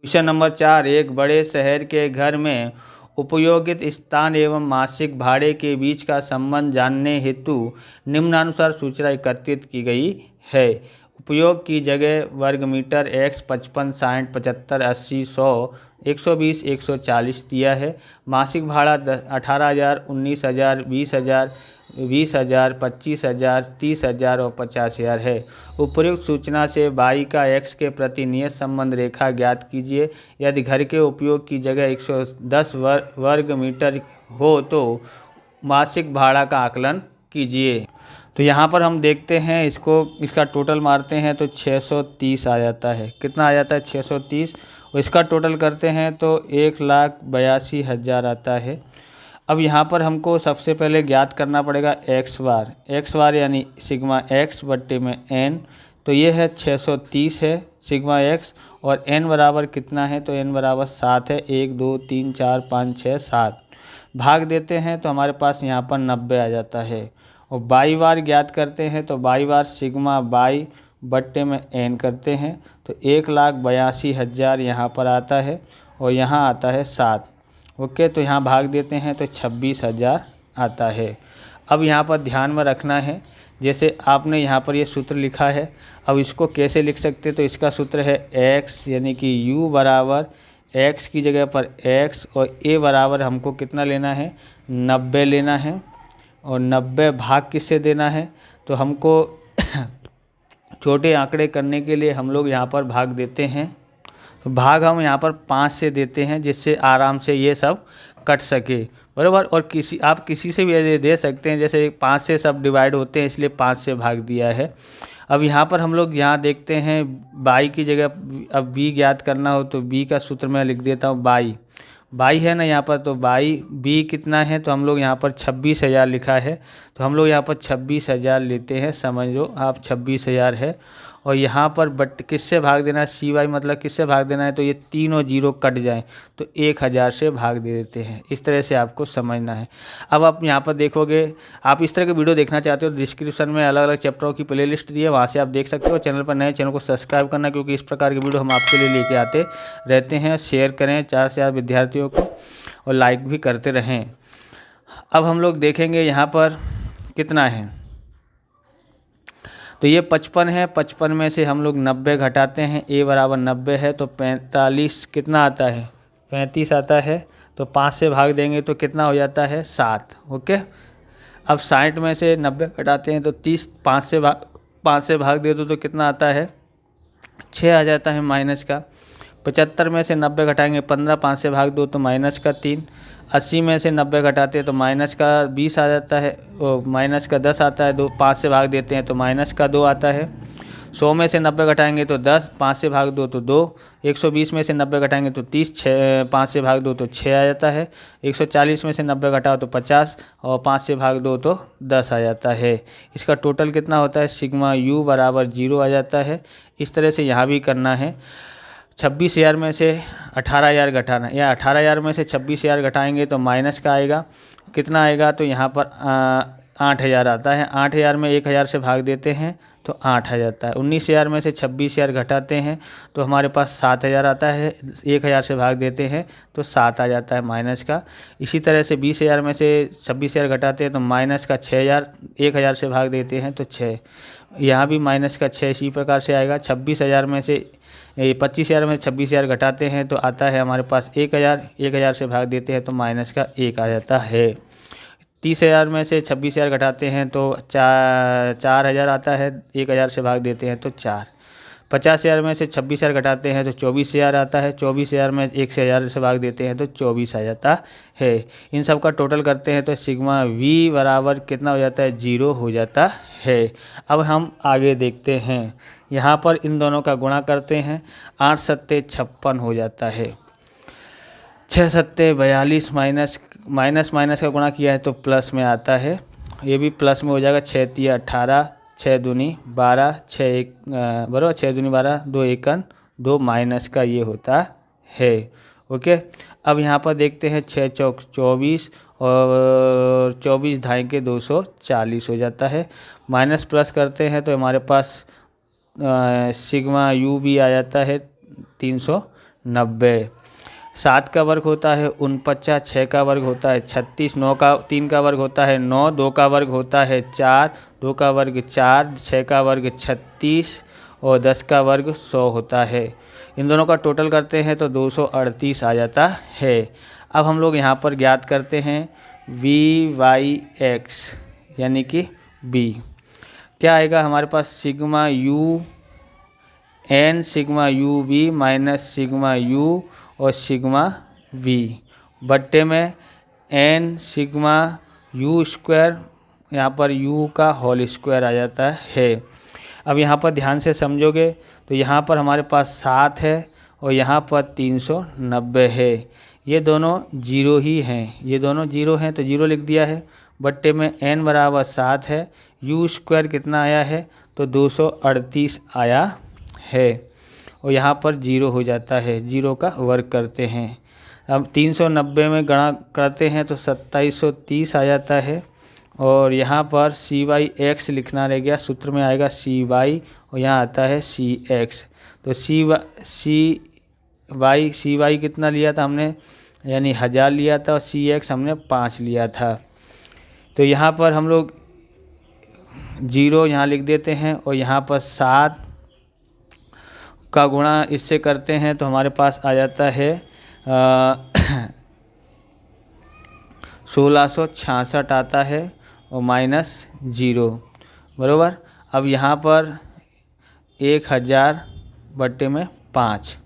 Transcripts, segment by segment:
Question number 4, एक बड़े शहर के घर में उपयोगित स्थान एवं मासिक भाड़े के बीच का संबंध जानने हेतु निम्नानुसार सूचना एकत्रित की गई है। उपयोग की जगह वर्ग मीटर x 55, 60, 75, 80, 100, 120, 140 दिया है। मासिक भाड़ा 18,000, 19,000, 20,000, 20,000, 25,000, 30,000 और 50,000 है। उपयुक्त सूचना से y का x के प्रति नियत संबंध रेखा ज्ञात कीजिए। यदि घर के उपयोग की जगह 110 वर्ग मीटर हो तो मासिक भाड़ा का आकलन कीजिए। तो यहाँ पर हम देखते हैं इसका टोटल मारते हैं तो 630 आ जाता है। कितना आ जाता है? 630। और इसका टोटल करते हैं तो 1,82,000 आता है। अब यहाँ पर हमको सबसे पहले ज्ञात करना पड़ेगा एक्स बार यानी सिग्मा एक्स बट्टे में एन। तो ये है 630 है सिग्मा एक्स, और एन बराबर कितना है? तो एन बराबर 7 है। 1 2 3 4 5 6 7 भाग देते हैं तो हमारे पास यहाँ पर 90 आ जाता है। और बाई बार ज्ञात करते हैं तो बाई बार सिग्मा बाई बट्टे में एन करते हैं तो 1,82,000 यहाँ पर आता है, और यहाँ आता है 7। ओके, तो यहाँ भाग देते हैं तो 26,000 आता है। अब यहाँ पर ध्यान में रखना है, जैसे आपने यहाँ पर ये सूत्र लिखा है, अब इसको कैसे लिख सकते? तो इसका सूत्र है x यानी कि u बराबर x की जगह पर x, और a बराबर हमको कितना लेना है? 90 लेना है। और 90 भाग किससे देना है? तो हमको छोटे आंकड़े करने के लिए हम लोग यहाँ पर भाग देते हैं। तो भाग हम यहाँ पर 5 से देते हैं, जिससे आराम से ये सब कट सके, बराबर। और आप किसी से भी दे सकते हैं, जैसे 5 से सब डिवाइड होते हैं, इसलिए 5 से भाग दिया है। अब यहाँ पर हम लोग यहाँ देखते हैं बाई की जगह अब बी ज्ञात करना हो तो बी का सूत्र मैं लिख देता हूँ। बाई है ना यहाँ पर, तो बाई बी कितना है? तो हम लोग यहाँ पर 26,000 लिखा है, तो हम लोग यहाँ पर 26,000 लेते हैं। समझ लो आप 26,000 है। और यहाँ पर बट किससे भाग देना है? सी वाई मतलब किससे भाग देना है? तो ये तीनों जीरो कट जाएं तो 1,000 से भाग दे देते हैं। इस तरह से आपको समझना है। अब आप यहाँ पर देखोगे, आप इस तरह के वीडियो देखना चाहते हो, डिस्क्रिप्शन में अलग अलग चैप्टरों की प्लेलिस्ट दी है, वहाँ से आप देख सकते हो। चैनल पर नए, चैनल को सब्सक्राइब करना, क्योंकि इस प्रकार के वीडियो हम आपके लिए लेके आते रहते हैं। शेयर करें 4 से 4 विद्यार्थियों को, और लाइक भी करते रहें। अब हम लोग देखेंगे यहाँ पर कितना है। तो ये 55 है। 55 में से हम लोग 90 घटाते हैं, a बराबर 90 है, तो 45 कितना आता है? 35 आता है। तो 5 से भाग देंगे तो कितना हो जाता है? 7। ओके, अब 60 में से 90 घटाते हैं तो 30। 5 से भाग दे दो तो कितना आता है? 6 आ जाता है माइनस का। 75 में से 90 घटाएंगे 15, 5 से भाग दो तो माइनस का 3। 80 में से 90 घटाते हैं तो माइनस का 20 आ जाता है, माइनस का 10 आता है। 5 से भाग देते हैं तो माइनस का 2 आता है। 100 में से 90 घटाएंगे तो 10, 5 से भाग दो तो 2। 120 में से 90 घटाएंगे तो 30, 5 से भाग दो तो 6 आ जाता है। 140 में से 90 घटाओ तो 50, और 5 से भाग दो तो 10 आ जाता है। इसका टोटल कितना होता है? सिग्मा u बराबर 0 आ जाता है। इस तरह से यहाँ भी करना है। 26,000 में से 18,000 घटाना, या 18,000 में से 26,000 घटाएंगे तो माइनस का आएगा। कितना आएगा? तो यहाँ पर 8,000 आता है। 8,000 में 1,000 से भाग देते हैं तो 8 आ जाता है। 19,000 में से 26,000 घटाते हैं तो हमारे पास 7,000 आता है। 1,000 से भाग देते हैं तो 7 आ जाता है माइनस का। इसी तरह से 20,000 में से 26,000 घटाते हैं तो माइनस का 6,000। 1,000 से भाग देते हैं तो 6। यहाँ भी माइनस का 6 इसी प्रकार से आएगा। 26,000 में से 25,000 में 26,000 घटाते हैं तो आता है हमारे पास 1,000। 1,000 से भाग देते हैं तो माइनस का 1 आ जाता है। 30,000 में से 26,000 घटाते हैं तो 4,000 आता है। 1,000 से भाग देते हैं तो 4। 50,000 में से 26,000 घटाते हैं तो 24,000 आता है। 24,000 में 1,000 से भाग देते हैं तो 24 आ जाता है। इन सब का टोटल करते हैं तो सिग्मा v बराबर कितना हो जाता है? 0 हो जाता है। अब हम आगे देखते हैं, यहाँ पर इन दोनों का गुणा करते हैं। 8 सत्ते 56 हो जाता है। 6 सत्ते 42, माइनस का गुणा किया है तो प्लस में आता है। ये भी प्लस में हो जाएगा। 6 तिया 18, 6 दूनी 12, 6 एक बराबर 6 दूनी 12, 2 एकन 2 माइनस का ये होता है। ओके, अब यहाँ पर देखते हैं 6 चौक 24, और 24 ढाई के 240 हो जाता है। माइनस प्लस करते हैं तो हमारे पास सिग्मा u भी आ जाता है 300 90। 7 का वर्ग होता है 49, 6 का वर्ग होता है 36, 9 का 3 का वर्ग होता है 9, 2 का वर्ग होता है 4, 2 का वर्ग 4, 6 का वर्ग 36 और 10 का वर्ग 100 होता है। इन दोनों का टोटल करते हैं तो 238 आ जाता है। अब हम लोग यहाँ पर ज्ञात करते हैं VYX यानी कि B। क्या आएगा हमारे पास? Sigma U N sigma U V minus sigma U और सिग्मा वी बट्टे में एन सिग्मा यू स्क्वायर, यहाँ पर यू का होल स्क्वायर आ जाता है। अब यहाँ पर ध्यान से समझोगे तो यहाँ पर हमारे पास 7 है और यहाँ पर 390 है। ये दोनों जीरो ही हैं, ये दोनों जीरो हैं तो जीरो लिख दिया है। बट्टे में n बराबर 7 है, यू स्क्वायर कितना आया है? तो 238 आया है और यहाँ पर जीरो हो जाता है, जीरो का वर्ग करते हैं। अब 390 में गणा करते हैं तो 2730 आ जाता है और यहाँ पर CYX लिखना रह गया, सूत्र में आएगा CY और यहाँ आता है CX। तो CY कितना लिया था हमने? यानी 1000 लिया था और CX हमने 5 लिया था। तो यहाँ पर हम लोग जीरो यहाँ लिख देते हैं और यहाँ पर 7 का गुणा इससे करते हैं तो हमारे पास आ जाता है 1666 आता है और माइनस जीरो बराबर। अब यहाँ पर 1000 बट्टे में 5।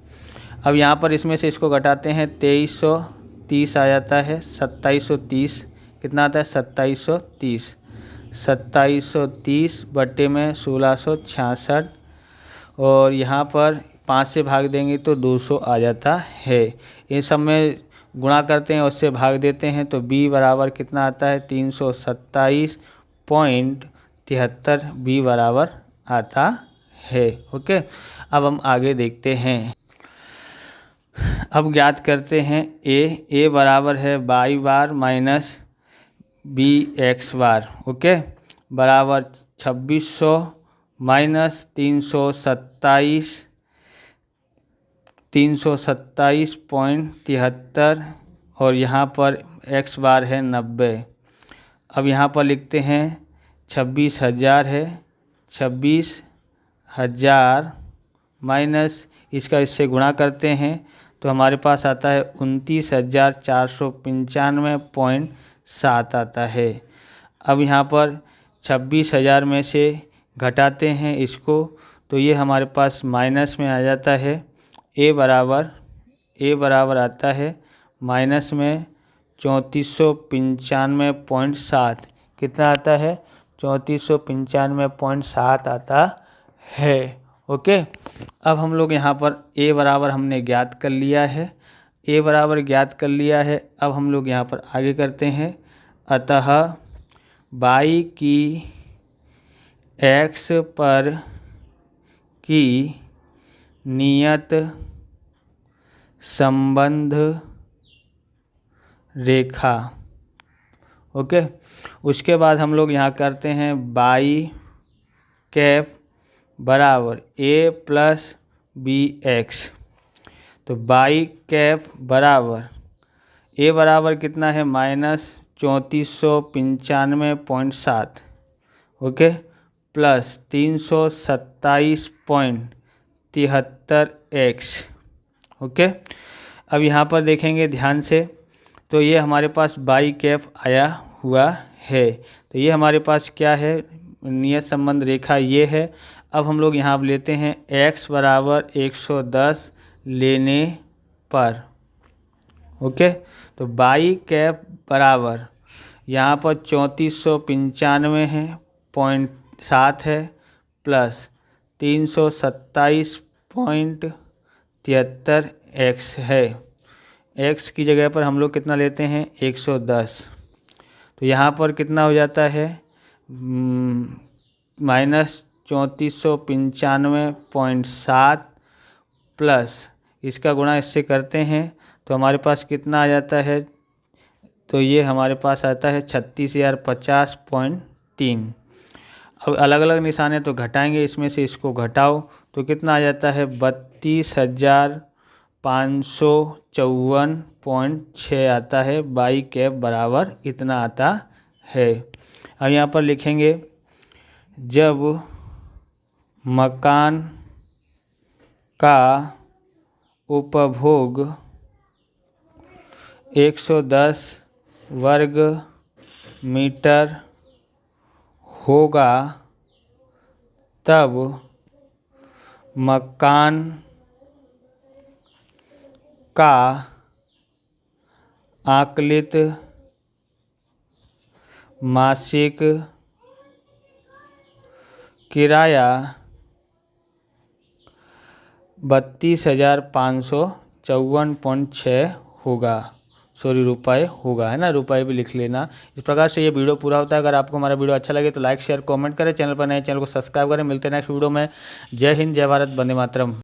अब यहाँ पर इसमें से इसको घटाते हैं 2330 आ जाता है, 2730 कितना आता है? 2730, 2730 बट्टे में 1666 और यहाँ पर 5 से भाग देंगे तो 200 आ जाता है। इन सब में गुणा करते हैं उससे भाग देते हैं तो b बराबर कितना आता है? 327.73 b बराबर आता है। ओके, अब हम आगे देखते हैं। अब ज्ञात करते हैं a बराबर है y बार माइनस bx बार। ओके, बराबर 2600 माइनस 327.73 और यहाँ पर x बार है 90। अब यहाँ पर लिखते हैं 26,000 है, 26,000 माइनस इसका इससे गुणा करते हैं तो हमारे पास आता है 29,495.7 आता है। अब यहाँ पर 26,000 में से घटाते हैं इसको तो ये हमारे पास माइनस में आ जाता है। a बराबर आता है माइनस में 3495.7। कितना आता है? 3495.7 आता है। ओके, अब हम लोग यहाँ पर a बराबर हमने ज्ञात कर लिया है, a बराबर ज्ञात कर लिया है। अब हम लोग यहाँ पर आगे करते हैं। अतः y की x पर की नियत संबंध रेखा। ओके, उसके बाद हम लोग यहाँ करते हैं y कैप बराबर a प्लस bx। तो y कैप बराबर a बराबर कितना है? Minus 3495.7 okay plus 327.73x। Okay, अब यहाँ पर देखेंगे ध्यान से तो ये हमारे पास y कैप आया हुआ है। तो ये हमारे पास क्या है? नियत संबंध रेखा ये है। अब हम लोग यहाँ लेते हैं x बराबर 110 लेने पर। ओके, तो y कैप बराबर यहाँ पर 3495 है 0.7 है प्लस 327.73x है। x की जगह पर हम लोग कितना लेते हैं? 110। तो यहाँ पर कितना हो जाता है? माइनस 3495.7 प्लस इसका गुणा इससे करते हैं तो हमारे पास कितना आ जाता है? तो ये हमारे पास आता है 36,050.3। अब अलग अलग निशान है तो घटाएंगे, इसमें से इसको घटाओ तो कितना आ जाता है? 554.6 आता है। बाई कैप बराबर इतना आता है। अब यहाँ पर लिखेंगे जब मकान का उपभोग 110 वर्ग मीटर होगा तब मकान का आकलित मासिक किराया 32,554.6 होगा। रुपए होगा, है ना, रुपए भी लिख लेना। इस प्रकार से ये वीडियो पूरा होता है। अगर आपको हमारा वीडियो अच्छा लगे तो लाइक शेयर कमेंट करें, चैनल पर नए चैनल को सब्सक्राइब करें। मिलते हैं नेक्स्ट वीडियो में। जय हिंद, जय भारत, वंदे मातरम।